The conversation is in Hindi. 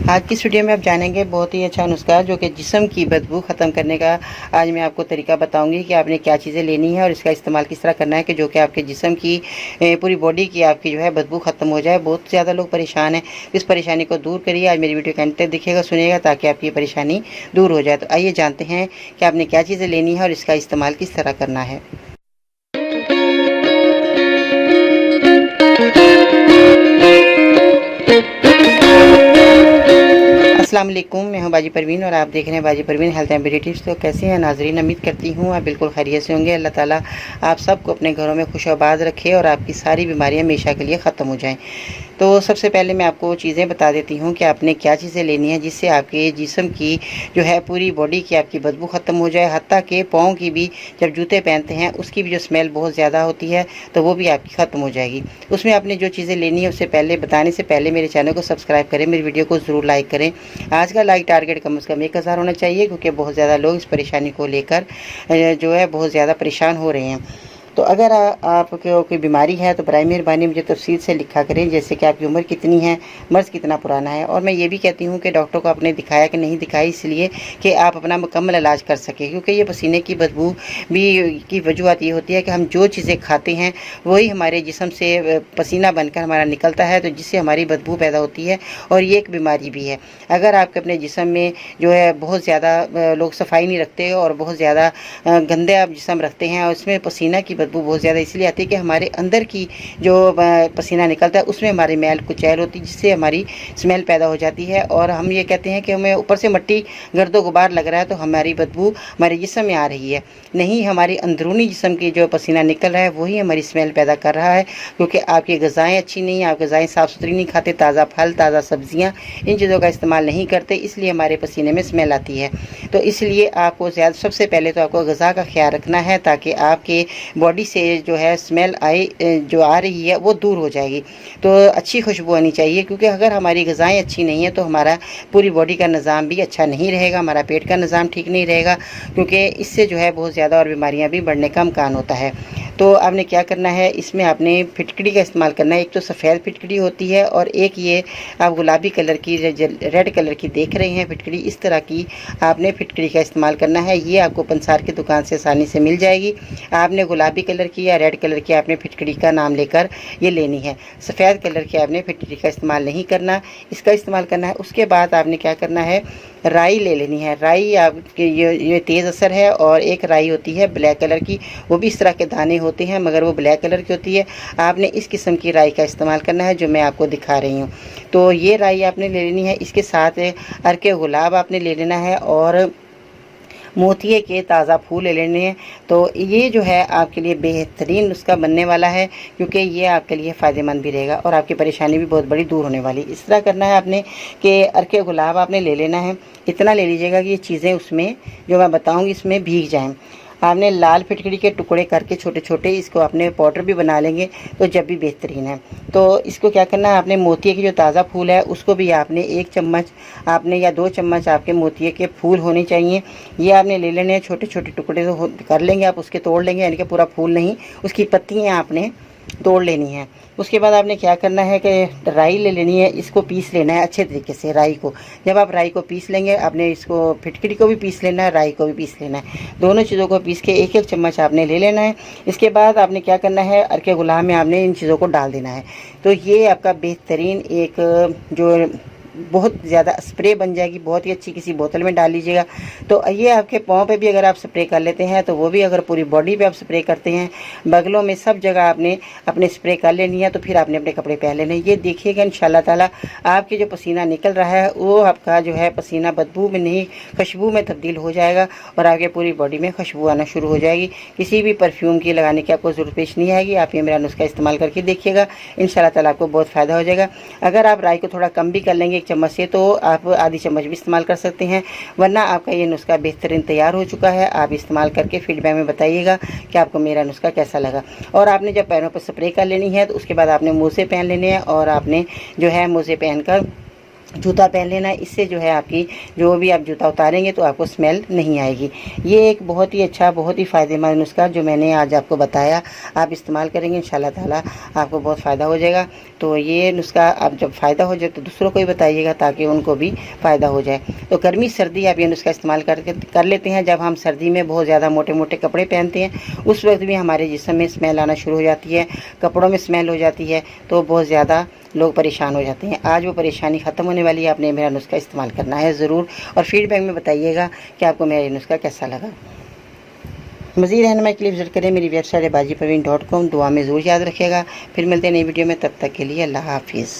आज की इस वीडियो में आप जानेंगे बहुत ही अच्छा नुस्खा जो कि जिस्म की बदबू ख़त्म करने का। आज मैं आपको तरीका बताऊंगी कि आपने क्या चीज़ें लेनी है और इसका इस्तेमाल किस तरह करना है कि जो कि आपके जिस्म की पूरी बॉडी की आपकी जो है बदबू ख़त्म हो जाए। बहुत ज़्यादा लोग परेशान हैं, इस परेशानी को दूर करिए। आज मेरी वीडियो के अंत तक देखिएगा, सुनिएगा ताकि आपकी परेशानी दूर हो जाए। तो आइए जानते हैं कि आपने क्या चीज़ें लेनी है और इसका इस्तेमाल किस तरह करना है। अस्सलाम वालेकुम, मैं हूं बाजी परवीन और आप देख रहे हैं बाजी Parveen health and beauty tips. तो कैसे हैं नाजरीन, उम्मीद करती हूं आप बिल्कुल खैरियत से होंगे। अल्लाह ताला आप सबको अपने घरों में खुश आबाद रखे और आपकी सारी बीमारियां हमेशा के लिए ख़त्म हो जाएं। तो सबसे पहले मैं आपको चीज़ें बता देती हूं कि आपने क्या चीज़ें लेनी है जिससे आपके जिस्म की जो है पूरी बॉडी की आपकी बदबू ख़त्म हो जाए। हत्ता के पाँव की भी जब जूते पहनते हैं उसकी भी जो स्मेल बहुत ज़्यादा होती है तो वो भी आपकी ख़त्म हो जाएगी। उसमें आपने जो चीज़ें लेनी है उससे पहले बताने से पहले मेरे चैनल को सब्सक्राइब करें, मेरी वीडियो को ज़रूर लाइक करें। आज का लाइक टारगेट कम से कम 1000 होना चाहिए क्योंकि बहुत ज़्यादा लोग इस परेशानी को लेकर जो है बहुत ज़्यादा परेशान हो रहे हैं। तो अगर आपको कोई बीमारी है तो बराए मेहरबानी मुझे तफसील से लिखा करें, जैसे कि आपकी उम्र कितनी है, मर्ज़ कितना पुराना है। और मैं ये भी कहती हूँ कि डॉक्टर को आपने दिखाया कि नहीं दिखाया, इसलिए कि आप अपना मुकम्मल इलाज कर सकें। क्योंकि ये पसीने की बदबू भी की वजूहत ये होती है कि हम जो चीज़ें खाते हैं वही हमारे जिस्म से पसीना बनकर हमारा निकलता है, तो जिससे हमारी बदबू पैदा होती है और ये एक बीमारी भी है। अगर आपके अपने जिस्म में जो है बहुत ज़्यादा लोग सफाई नहीं रखते और बहुत ज़्यादा गंदे आप जिस्म रखते हैं और उसमें पसीना की बदबू बहुत ज़्यादा इसलिए आती है कि हमारे अंदर की जो पसीना निकलता है उसमें हमारी मैल कुचैल होती है, जिससे हमारी स्मेल पैदा हो जाती है। और हम ये कहते हैं कि हमें ऊपर से मट्टी गर्दो गुबार लग रहा है तो हमारी बदबू हमारे जिस्म में आ रही है। नहीं, हमारी अंदरूनी जिस्म की जो पसीना निकल रहा है वही हमारी स्मेल पैदा कर रहा है, क्योंकि आपकी ग़िज़ाएँ अच्छी नहीं है, आप ग़िज़ाएँ साफ़ सुथरी नहीं खाते, ताज़ा फल, ताज़ा सब्ज़ियाँ, इन चीज़ों का इस्तेमाल नहीं करते, इसलिए हमारे पसीने में स्मेल आती है। तो इसलिए आपको सबसे पहले तो आपको ग़िज़ा का ख्याल रखना है ताकि आपके बॉडी से जो है स्मेल जो आ रही है वो दूर हो जाएगी। तो अच्छी खुशबू आनी चाहिए, क्योंकि अगर हमारी ग़िज़ाएँ अच्छी नहीं हैं तो हमारा पूरी बॉडी का निज़ाम भी अच्छा नहीं रहेगा, हमारा पेट का निज़ाम ठीक नहीं रहेगा, क्योंकि इससे जो है बहुत ज़्यादा और बीमारियां भी बढ़ने का इम्कान होता है। तो आपने क्या करना है, इसमें आपने फिटकड़ी का इस्तेमाल करना है। एक तो सफ़ेद फिटकड़ी होती है और एक ये आप गुलाबी कलर की रेड कलर की देख रहे हैं फिटकड़ी, इस तरह की आपने फिटकड़ी का इस्तेमाल करना है। ये आपको पंसार की दुकान से आसानी से मिल जाएगी। आपने गुलाबी कलर की या रेड कलर की आपने फिटकड़ी का नाम लेकर ये लेनी है। सफ़ेद कलर की आपने फिटकड़ी का इस्तेमाल नहीं करना, इसका इस्तेमाल करना है। उसके बाद आपने क्या करना है, राई ले लेनी है। राई आपके ये तेज़ असर है। और एक राई होती है ब्लैक कलर की, वो भी इस तरह के दाने होते हैं मगर वो ब्लैक कलर की होती है। आपने इस किस्म की राई का इस्तेमाल करना है जो मैं आपको दिखा रही हूँ। तो ये राई आपने ले लेनी है। इसके साथ अर्के गुलाब आपने ले लेना है और मोतिये के ताज़ा फूल ले लेने हैं। तो ये जो है आपके लिए बेहतरीन नुस्खा बनने वाला है, क्योंकि ये आपके लिए फ़ायदेमंद भी रहेगा और आपकी परेशानी भी बहुत बड़ी दूर होने वाली। इस तरह करना है आपने कि अर्के गुलाब आपने ले लेना है। इतना ले लीजिएगा कि ये चीज़ें उसमें जो मैं बताऊँगी इसमें भीग जाएँ। आपने लाल फिटकड़ी के टुकड़े करके छोटे छोटे इसको आपने पाउडर भी बना लेंगे तो जब भी बेहतरीन है। तो इसको क्या करना है, आपने मोतिये की जो ताज़ा फूल है उसको भी आपने 1 चम्मच आपने या 2 चम्मच आपके मोतिये के फूल होने चाहिए, ये आपने ले लेने हैं। छोटे छोटे टुकड़े तो कर लेंगे आप, उसके तोड़ लेंगे, यानी कि पूरा फूल नहीं, उसकी पत्तियाँ आपने तोड़ लेनी है। उसके बाद आपने क्या करना है कि राई ले लेनी है, इसको पीस लेना है अच्छे तरीके से राई को। जब आप राई को पीस लेंगे आपने इसको फिटकड़ी को भी पीस लेना है, राई को भी पीस लेना है। दोनों चीज़ों को पीस के 1-1 चम्मच आपने ले लेना है। इसके बाद आपने क्या करना है, अर्के गुलाब में आपने इन चीज़ों को डाल देना है। तो ये आपका बेहतरीन एक जो बहुत ज़्यादा स्प्रे बन जाएगी, बहुत ही अच्छी। किसी बोतल में डाल लीजिएगा। तो ये आपके पाँव पे भी अगर आप स्प्रे कर लेते हैं तो वो भी, अगर पूरी बॉडी पे आप स्प्रे करते हैं, बगलों में सब जगह आपने अपने स्प्रे कर लेनी है, तो फिर आपने अपने कपड़े पहन लेने। ये देखिएगा इंशाल्लाह ताला आपके जो पसीना निकल रहा है वो आपका जो है पसीना बदबू में नहीं खुशबू में तब्दील हो जाएगा और आपके पूरी बॉडी में खुशबू आना शुरू हो जाएगी। किसी भी परफ्यूम की लगाने की आपको ज़रूरत पेश नहीं आएगी। आप ये मेरा नुस्खा इस्तेमाल करके देखिएगा, इंशाल्लाह ताला आपको बहुत फ़ायदा हो जाएगा। अगर आप राई को थोड़ा कम भी कर लेंगे 1 चम्मच से, तो आप आधी चम्मच भी इस्तेमाल कर सकते हैं, वरना आपका ये नुस्खा बेहतरीन तैयार हो चुका है। आप इस्तेमाल करके फीडबैक में बताइएगा कि आपको मेरा नुस्खा कैसा लगा। और आपने जब पैरों पर स्प्रे कर लेनी है तो उसके बाद आपने मोज़े पहन लेने हैं और आपने जो है मोज़े पहनकर जूता पहन लेना। इससे जो है आपकी जो भी आप जूता उतारेंगे तो आपको स्मेल नहीं आएगी। ये एक बहुत ही अच्छा, बहुत ही फ़ायदेमंद नुस्खा जो मैंने आज आपको बताया, आप इस्तेमाल करेंगे इंशाल्लाह ताला आपको बहुत फ़ायदा हो जाएगा। तो ये नुस्खा आप जब फ़ायदा हो जाए तो दूसरों को भी बताइएगा ताकि उनको भी फ़ायदा हो जाए। तो गर्मी सर्दी आप ये नुस्खा इस्तेमाल कर लेते हैं। जब हम सर्दी में बहुत ज़्यादा मोटे मोटे कपड़े पहनते हैं उस वक्त भी हमारे जिस्म में स्मेल आना शुरू हो जाती है, कपड़ों में स्मेल हो जाती है, तो बहुत ज़्यादा लोग परेशान हो जाते हैं। आज वो परेशानी ख़त्म होने वाली है। आपने मेरा नुस्खा इस्तेमाल करना है ज़रूर और फीडबैक में बताइएगा कि आपको मेरा ये नुस्खा कैसा लगा। मज़ीद रहनुमाई के लिए विज़िट करें मेरी वेबसाइट है bajiparveen.com। दुआ में ज़रूर याद रखिएगा। फिर मिलते हैं नई वीडियो में, तब तक के लिए अल्लाह हाफ़िज़।